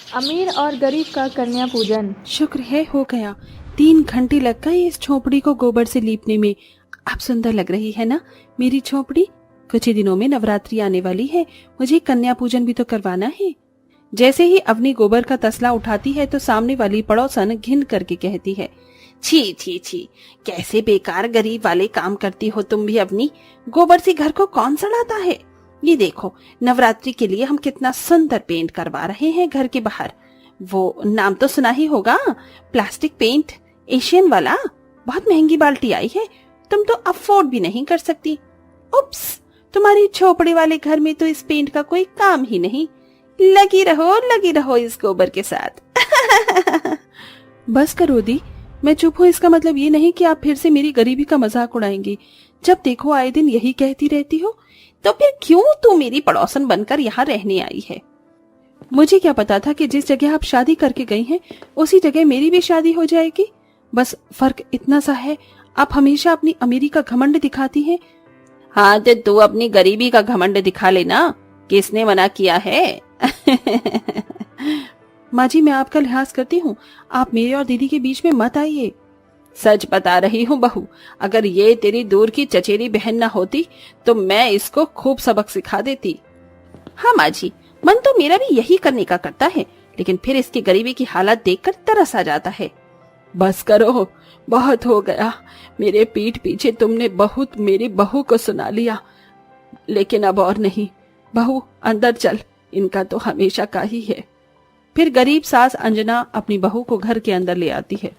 अमीर और गरीब का कन्या पूजन। शुक्र है हो गया। 3 घंटे लग गए इस झोपड़ी को गोबर से लीपने में। अब सुंदर लग रही है ना मेरी झोपड़ी। कुछ ही दिनों में नवरात्रि आने वाली है, मुझे कन्या पूजन भी तो करवाना है। जैसे ही अवनी गोबर का तसला उठाती है तो सामने वाली पड़ोसन घिन करके कहती है, छी छी छी, कैसे बेकार गरीब वाले काम करती हो तुम भी अवनी। गोबर से घर को कौन सड़ाता है। ये देखो, नवरात्रि के लिए हम कितना सुंदर पेंट करवा रहे हैं घर के बाहर। वो नाम तो सुना ही होगा, प्लास्टिक पेंट, एशियन वाला। बहुत महंगी बाल्टी आई है, तुम तो अफोर्ड भी नहीं कर सकती। उप्स, तुम्हारी झोपड़ी वाले घर में तो इस पेंट का कोई काम ही नहीं। लगी रहो इस गोबर के साथ। बस करो दी, मैं चुप हूँ इसका मतलब ये नहीं कि आप फिर से मेरी गरीबी का मजाक उड़ाएंगी। जब देखो आए दिन यही कहती रहती हो, तो फिर क्यों तू मेरी पड़ोसन बनकर यहाँ रहने आई है। मुझे क्या पता था कि जिस जगह आप शादी करके गई हैं उसी जगह मेरी भी शादी हो जाएगी। बस फर्क इतना सा है, आप हमेशा अपनी अमीरी का घमंड दिखाती हैं। हाँ तो तू अपनी गरीबी का घमंड दिखा लेना, किसने मना किया है। माँ जी, मैं आपका लिहाज करती हूँ, आप मेरे और दीदी के बीच में मत आइए। सच बता रही हूँ बहू, अगर ये तेरी दूर की चचेरी बहन न होती तो मैं इसको खूब सबक सिखा देती। हाँ माँ जी, मन तो मेरा भी यही करने का करता है, लेकिन फिर इसकी गरीबी की हालत देखकर तरस आ जाता है। बस करो, बहुत हो गया। मेरे पीठ पीछे तुमने बहुत मेरी बहू को सुना लिया, लेकिन अब और नहीं। बहू अंदर चल, इनका तो हमेशा का ही है। फिर गरीब सास अंजना अपनी बहू को घर के अंदर ले आती है।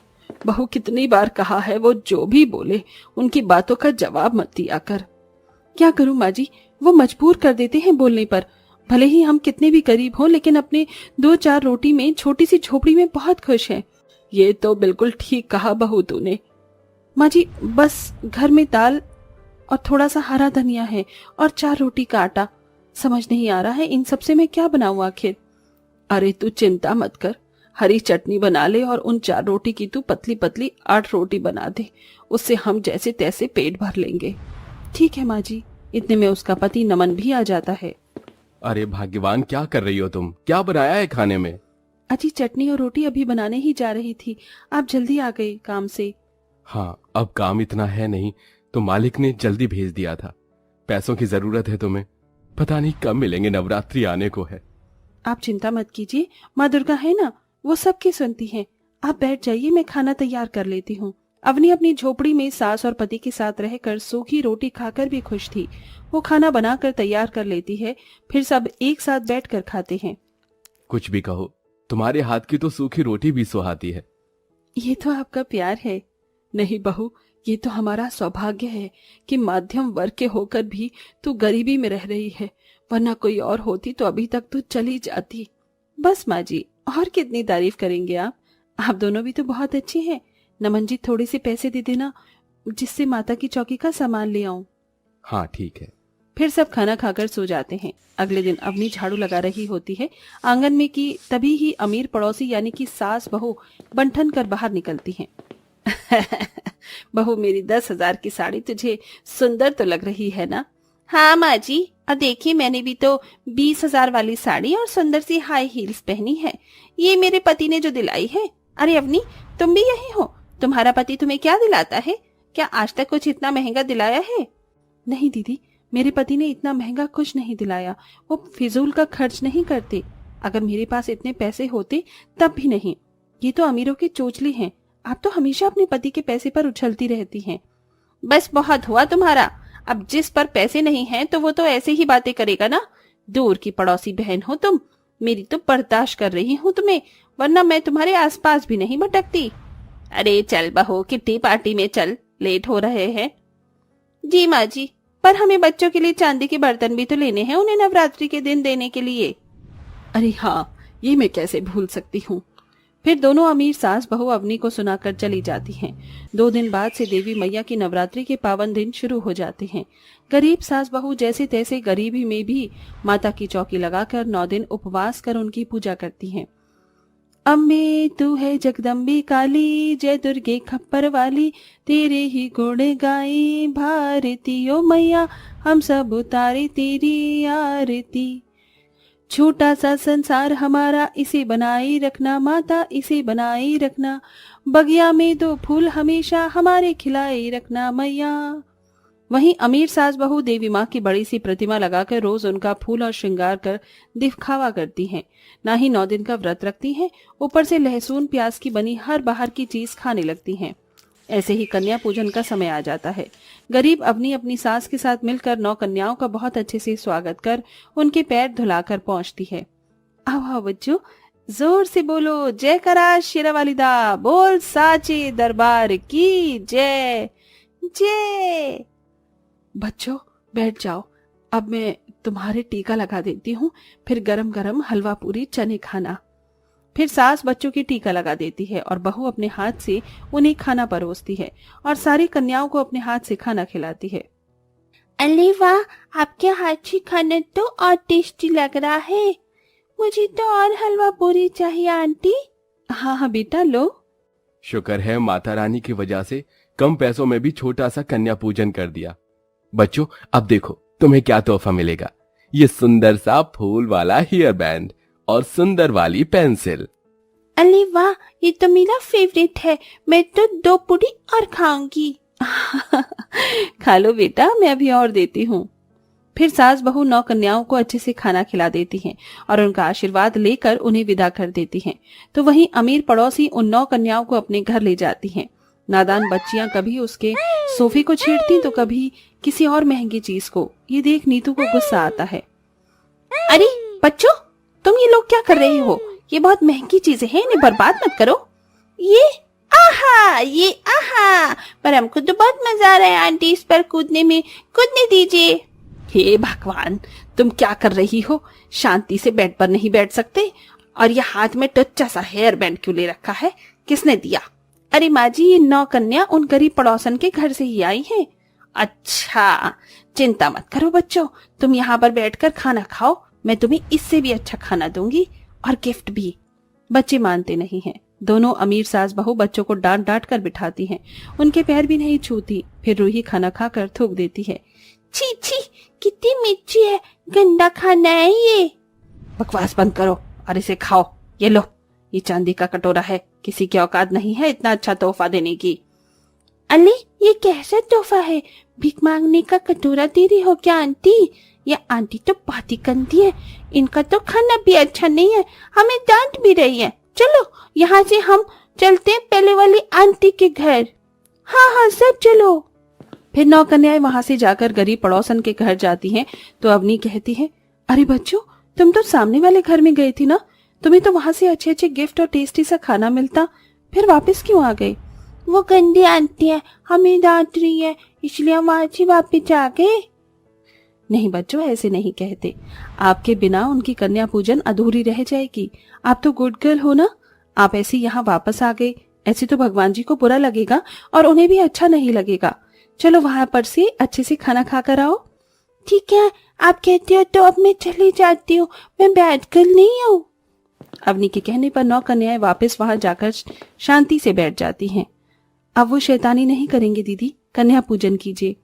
बहू, कितनी बार कहा है वो जो भी बोले उनकी बातों का जवाब मत दिया कर। क्या करूं माँ जी, वो मजबूर कर देते हैं बोलने पर। भले ही हम कितने भी गरीब हों, लेकिन अपने 2-4 रोटी में छोटी सी झोपड़ी में बहुत खुश हैं। ये तो बिल्कुल ठीक कहा बहू तूने। माँ जी, बस घर में दाल और थोड़ा सा हरा धनिया है और 4 रोटी का आटा। समझ नहीं आ रहा है इन सब से मैं क्या बनाऊं आखिर। अरे तू चिंता मत कर, हरी चटनी बना ले और उन 4 रोटी की तू पतली पतली 8 रोटी बना दे, उससे हम जैसे तैसे पेट भर लेंगे। ठीक है माँ जी। इतने में उसका पति नमन भी आ जाता है। अरे भाग्यवान, क्या कर रही हो तुम? क्या बनाया है खाने में? अजी, चटनी और रोटी अभी बनाने ही जा रही थी, आप जल्दी आ गए काम से। हाँ, अब काम इतना है नहीं तो मालिक ने जल्दी भेज दिया था। पैसों की जरूरत है तुम्हें, पता नहीं कब मिलेंगे, नवरात्रि आने को है। आप चिंता मत कीजिए, माँ दुर्गा है ना, वो सबकी सुनती हैं। आप बैठ जाइए, मैं खाना तैयार कर लेती हूँ। अवनी अपनी झोपड़ी में सास और पति के साथ रहकर सूखी रोटी खाकर भी खुश थी। वो खाना बनाकर तैयार कर लेती है, फिर सब एक साथ बैठकर खाते हैं। कुछ भी कहो, तुम्हारे हाथ की तो सूखी रोटी भी सुहाती है। ये तो आपका प्यार है। नहीं बहू, ये तो हमारा सौभाग्य है कि मध्यम वर्ग के होकर भी तू गरीबी में रह रही है, वरना कोई और होती तो अभी तक तू चली जाती। बस माँ जी, और कितनी तारीफ करेंगे आप दोनों भी तो बहुत अच्छे हैं। नमन जी, थोड़े से पैसे दे देना, जिससे माता की चौकी का सामान ले आऊं। हाँ ठीक है। फिर सब खाना खाकर सो जाते हैं। अगले दिन अवनी झाड़ू लगा रही होती है आंगन में कि तभी ही अमीर पड़ोसी यानी कि सास बहू बंठन कर बाहर निकलती हैं। बहू, मेरी 10,000 की साड़ी तुझे सुंदर तो लग रही है ना। हाँ माँ जी, और देखिए मैंने भी तो 20,000 वाली साड़ी और सुंदर सी हाई हील्स पहनी है, ये मेरे पति ने जो दिलाई है। अरे अवनी, तुम भी यही हो, तुम्हारा पति तुम्हें क्या दिलाता है? क्या आज तक कुछ इतना महंगा दिलाया है? नहीं दीदी, मेरे पति ने इतना महंगा कुछ नहीं दिलाया, वो फिजूल का खर्च नहीं करते। अगर मेरे पास इतने पैसे होते तब भी नहीं। ये तो अमीरों के चोचले हैं, आप तो हमेशा अपने पति के पैसे पर उछलती रहती हैं। बस बहुत हुआ तुम्हारा, अब जिस पर पैसे नहीं हैं तो वो तो ऐसे ही बातें करेगा ना। दूर की पड़ोसी बहन हो तुम, मेरी तो बर्दाश्त कर रही हूँ तुम्हें, वरना मैं तुम्हारे आसपास भी नहीं भटकती। अरे चल बहू, किट्टी पार्टी में चल, लेट हो रहे हैं। जी माँ जी, पर हमें बच्चों के लिए चांदी के बर्तन भी तो लेने हैं उन्हें नवरात्रि के दिन देने के लिए। अरे हाँ, ये मैं कैसे भूल सकती हूँ। फिर दोनों अमीर सास बहू अवनी को सुनाकर चली जाती हैं। 2 दिन बाद से देवी मैया की नवरात्रि के पावन दिन शुरू हो जाते हैं। गरीब सास बहू जैसे तैसे गरीबी में भी माता की चौकी लगाकर 9 दिन उपवास कर उनकी पूजा करती हैं। अम्बे तू है जगदम्बे काली, जय दुर्गे खप्पर वाली, तेरे ही गुण गाए भारती ओ मैया, हम सब उतारे तेरी आरती। छोटा सा संसार हमारा, इसे बनाए रखना माता, इसे बनाए रखना। बगिया में 2 फूल हमेशा हमारे खिलाए रखना मैया। वहीं अमीर सास बहू देवी माँ की बड़ी सी प्रतिमा लगाकर रोज उनका फूल और श्रृंगार कर दिखावा करती हैं। ना ही 9 दिन का व्रत रखती हैं, ऊपर से लहसुन प्याज की बनी हर बाहर की चीज खाने लगती हैं। ऐसे ही कन्या पूजन का समय आ जाता है। गरीब अपनी अपनी सास के साथ मिलकर 9 कन्याओं का बहुत अच्छे से स्वागत कर उनके पैर धुलाकर पहुंचती है। आओ आओ बच्चों, जोर से बोलो जयकारा शेरावालिदा, बोल साचे दरबार की जय जय। बच्चों बैठ जाओ, अब मैं तुम्हारे टीका लगा देती हूँ, फिर गरम गरम हलवा पूरी चने खाना। फिर सास बच्चों की टीका लगा देती है और बहू अपने हाथ से उन्हें खाना परोसती है और सारी कन्याओं को अपने हाथ से खाना खिलाती है। अरे वाह, आपके हाथ की खाना तो और टेस्टी लग रहा है। मुझे तो और हलवा पूरी चाहिए आंटी। हाँ हाँ बेटा लो। शुक्र है माता रानी की वजह से कम पैसों में भी छोटा सा कन्या पूजन कर दिया। बच्चों अब देखो तुम्हें क्या तोहफा मिलेगा। ये सुंदर सा फूल वाला हेयर बैंड और सुंदर वाली पेंसिल। अरे वाह, ये तो मेरा फेवरेट है। मैं तो 2 पूरी और खाऊंगी। खा लो बेटा, मैं अभी और देती हूँ। फिर सास बहू 9 कन्याओं को अच्छे से खाना खिला देती हैं और उनका आशीर्वाद लेकर उन्हें विदा कर देती हैं। तो वहीं अमीर पड़ोसी उन 9 कन्याओं को अपने घर ले जाती हैं। नादान बच्चियां कभी उसके सोफे को छेड़ती तो कभी किसी और महंगी चीज को। ये देख नीतू को गुस्सा आता है। अरे बच्चों, तुम ये लोग क्या कर रहे हो? ये बहुत महंगी चीजें हैं, इन्हें बर्बाद मत करो। ये आहा, पर हमको तो बहुत मजा आ रहा है आंटी इस पर कूदने में। कूदने दीजिए। हे भगवान, तुम क्या कर रही हो? शांति से बेड पर नहीं बैठ सकते? और ये हाथ में टच्चा सा हेयर बैंड क्यों ले रखा है? किसने दिया? अरे माँ जी, ये 9 कन्या उन गरीब पड़ोसन के घर से ही आई हैं। अच्छा, चिंता मत करो बच्चों, तुम यहाँ पर बैठकर खाना खाओ। मैं तुम्हें इससे भी अच्छा खाना दूंगी और गिफ्ट भी। बच्चे मानते नहीं हैं। दोनों अमीर सास बहू बच्चों को डांट डांट कर बिठाती हैं, उनके पैर भी नहीं छूती। फिर रूही खाना खाकर थूक देती है। छी छी, कितनी मिर्ची है, गंदा खाना है ये। बकवास बंद करो और इसे खाओ। ये लो, ये चांदी का कटोरा है, किसी की औकात नहीं है इतना अच्छा तोहफा देने की। अरे ये कैसा तोहफा है? भीख मांगने का कटोरा दे रही हो क्या आंटी? ये आंटी तो बहुत ही गंदी है। इनका तो खाना भी अच्छा नहीं है, हमें डांट भी रही है। चलो यहाँ से हम चलते हैं पहले वाली आंटी के घर। हाँ हाँ सब चलो। फिर 9 कन्याएं वहां से जाकर गरीब पड़ोसन के घर जाती हैं तो अवनी कहती है, अरे बच्चों, तुम तो सामने वाले घर में गई थी ना, तुम्हें तो वहां से अच्छे अच्छे गिफ्ट और टेस्टी सा खाना मिलता, फिर वापस क्यों आ गए? वो गंदी आंटी है, हमें डांट रही है, इसलिए हम आज ही वापस आ गए। नहीं बच्चों, ऐसे नहीं कहते। आपके बिना उनकी कन्या पूजन अधूरी रह जाएगी। आप तो गुड गर्ल हो ना, आप ऐसे यहाँ वापस आ गए, ऐसे तो भगवान जी को बुरा लगेगा और उन्हें भी अच्छा नहीं लगेगा। चलो वहां पर से अच्छे से खाना खा कर आओ। ठीक है, आप कहते हो तो अब मैं चली जाती हूँ, मैं बैठ कर नहीं हूँ। अवनी के कहने पर 9 कन्याएं वापस वहां जाकर शांति से बैठ जाती हैं। अब वो शैतानी नहीं करेंगे दीदी, कन्या पूजन कीजिए।